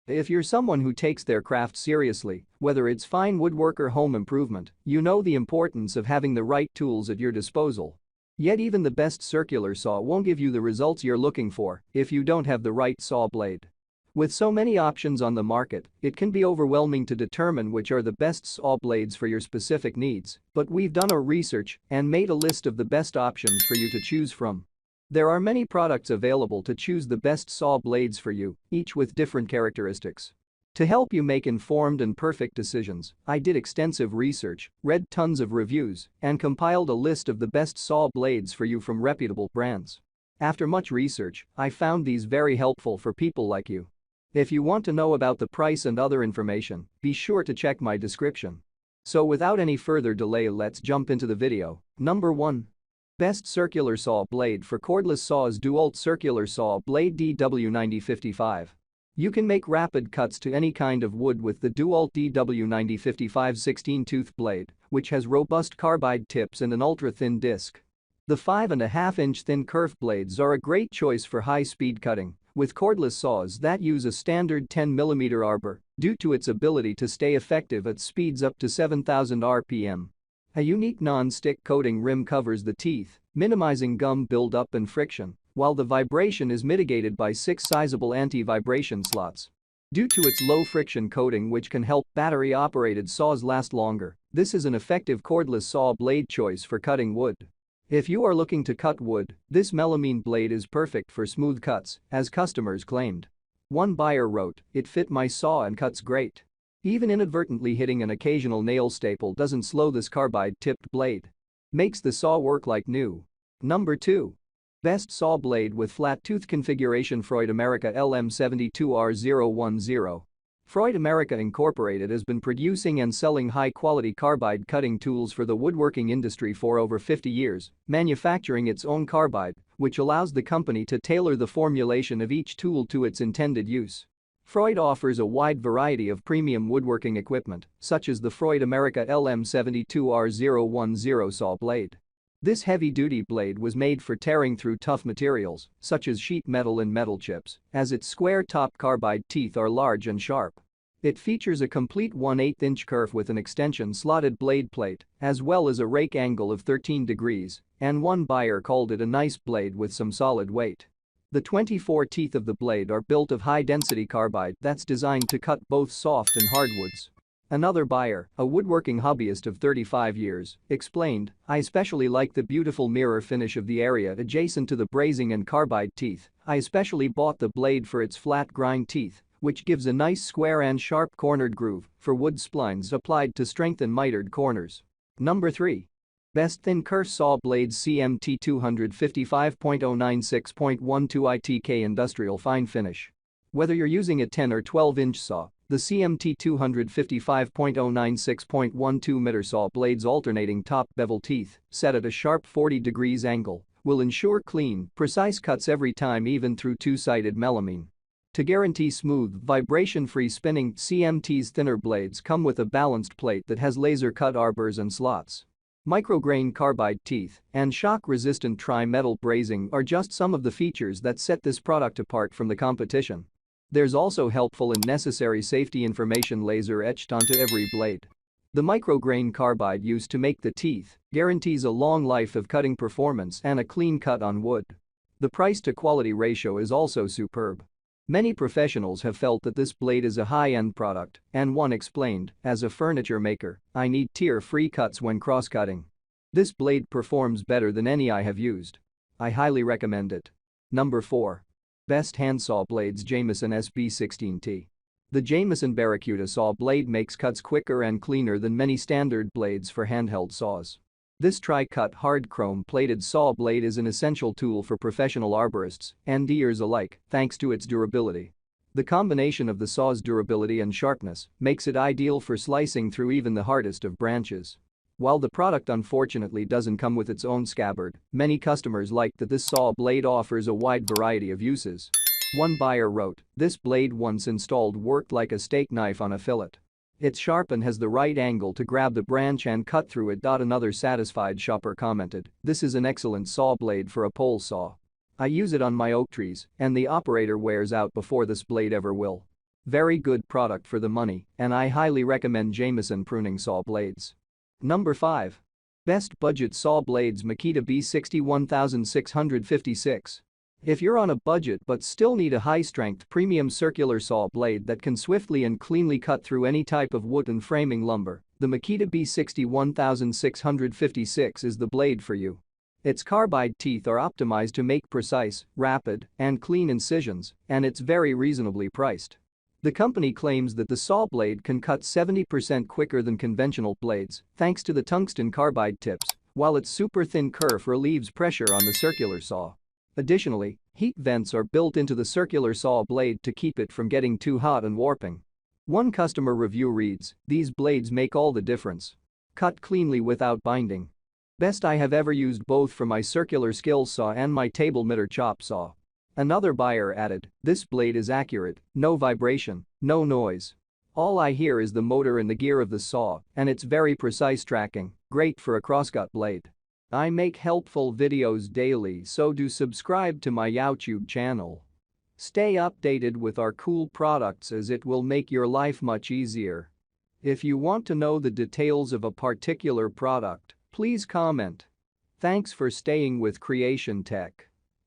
If you're someone who takes their craft seriously, whether it's fine woodwork or home improvement, you know the importance of having the right tools at your disposal. Yet even the best circular saw won't give you the results you're looking for if you don't have the right saw blade. With so many options on the market, it can be overwhelming to determine which are the best saw blades for your specific needs, but we've done our research and made a list of the best options for you to choose from. There are many products available to choose the best saw blades for you, each with different characteristics. To help you make informed and perfect decisions, I did extensive research, read tons of reviews, and compiled a list of the best saw blades for you from reputable brands. After much research, I found these very helpful for people like you. If you want to know about the price and other information, be sure to check my description. So without any further delay, let's jump into the video. Number 1. Best Circular Saw Blade for Cordless Saws. DeWALT Circular Saw Blade DW9055. You can make rapid cuts to any kind of wood with the DeWALT DW9055 16-tooth blade, which has robust carbide tips and an ultra-thin disc. The 5.5-inch thin Kerf blades are a great choice for high-speed cutting, with cordless saws that use a standard 10mm arbor due to its ability to stay effective at speeds up to 7,000 RPM. A unique non-stick coating rim covers the teeth, minimizing gum buildup and friction, while the vibration is mitigated by 6 sizable anti-vibration slots. Due to its low-friction coating, which can help battery-operated saws last longer, this is an effective cordless saw blade choice for cutting wood. If you are looking to cut wood, this melamine blade is perfect for smooth cuts, as customers claimed. One buyer wrote, "It fit my saw and cuts great. Even inadvertently hitting an occasional nail staple doesn't slow this carbide-tipped blade. Makes the saw work like new." Number 2. Best Saw Blade with Flat Tooth Configuration. Freud America LM72R010. Freud America Incorporated has been producing and selling high-quality carbide cutting tools for the woodworking industry for over 50 years, manufacturing its own carbide, which allows the company to tailor the formulation of each tool to its intended use. Freud offers a wide variety of premium woodworking equipment, such as the Freud America LM72R010 saw blade. This heavy-duty blade was made for tearing through tough materials, such as sheet metal and metal chips, as its square-topped carbide teeth are large and sharp. It features a complete 1/8-inch kerf with an extension-slotted blade plate, as well as a rake angle of 13 degrees, and one buyer called it a nice blade with some solid weight. The 24 teeth of the blade are built of high-density carbide that's designed to cut both soft and hardwoods. Another buyer, a woodworking hobbyist of 35 years, explained, "I especially like the beautiful mirror finish of the area adjacent to the brazing and carbide teeth. I especially bought the blade for its flat grind teeth, which gives a nice square and sharp cornered groove for wood splines applied to strengthen mitered corners." Number 3. Best Thin Kerf Saw Blades. CMT 255.096.12 ITK Industrial Fine Finish. Whether you're using a 10 or 12-inch saw, the CMT 255.096.12 miter saw blade's alternating top bevel teeth, set at a sharp 40 degrees angle, will ensure clean, precise cuts every time, even through two-sided melamine. To guarantee smooth, vibration-free spinning, CMT's thinner blades come with a balanced plate that has laser-cut arbors and slots. Micrograin carbide teeth and shock-resistant tri-metal brazing are just some of the features that set this product apart from the competition. There's also helpful and necessary safety information laser etched onto every blade. The micrograin carbide used to make the teeth guarantees a long life of cutting performance and a clean cut on wood. The price-to-quality ratio is also superb. Many professionals have felt that this blade is a high-end product, and one explained, "As a furniture maker, I need tear-free cuts when cross-cutting. This blade performs better than any I have used. I highly recommend it." Number 4. Best Handsaw Blades. Jameson SB16T. The Jameson Barracuda saw blade makes cuts quicker and cleaner than many standard blades for handheld saws. This tri-cut hard chrome-plated saw blade is an essential tool for professional arborists and deers alike, thanks to its durability. The combination of the saw's durability and sharpness makes it ideal for slicing through even the hardest of branches. While the product unfortunately doesn't come with its own scabbard, many customers like that this saw blade offers a wide variety of uses. One buyer wrote, "This blade once installed worked like a steak knife on a fillet. It's sharp and has the right angle to grab the branch and cut through it." Another satisfied shopper commented, "This is an excellent saw blade for a pole saw. I use it on my oak trees, and the operator wears out before this blade ever will." Very good product for the money, and I highly recommend Jameson pruning saw blades. Number 5. Best budget saw blades Makita B61656. If you're on a budget but still need a high-strength premium circular saw blade that can swiftly and cleanly cut through any type of wood and framing lumber, the Makita B61656 is the blade for you. Its carbide teeth are optimized to make precise, rapid, and clean incisions, and it's very reasonably priced. The company claims that the saw blade can cut 70% quicker than conventional blades thanks to the tungsten carbide tips, while its super-thin kerf relieves pressure on the circular saw. Additionally, heat vents are built into the circular saw blade to keep it from getting too hot and warping. One customer review reads, "These blades make all the difference. Cut cleanly without binding. Best I have ever used both for my circular skill saw and my table miter chop saw." Another buyer added, "This blade is accurate, no vibration, no noise. All I hear is the motor and the gear of the saw, and it's very precise tracking, great for a crosscut blade." I make helpful videos daily, so do subscribe to my YouTube channel. Stay updated with our cool products as it will make your life much easier. If you want to know the details of a particular product, please comment. Thanks for staying with Creation Tech.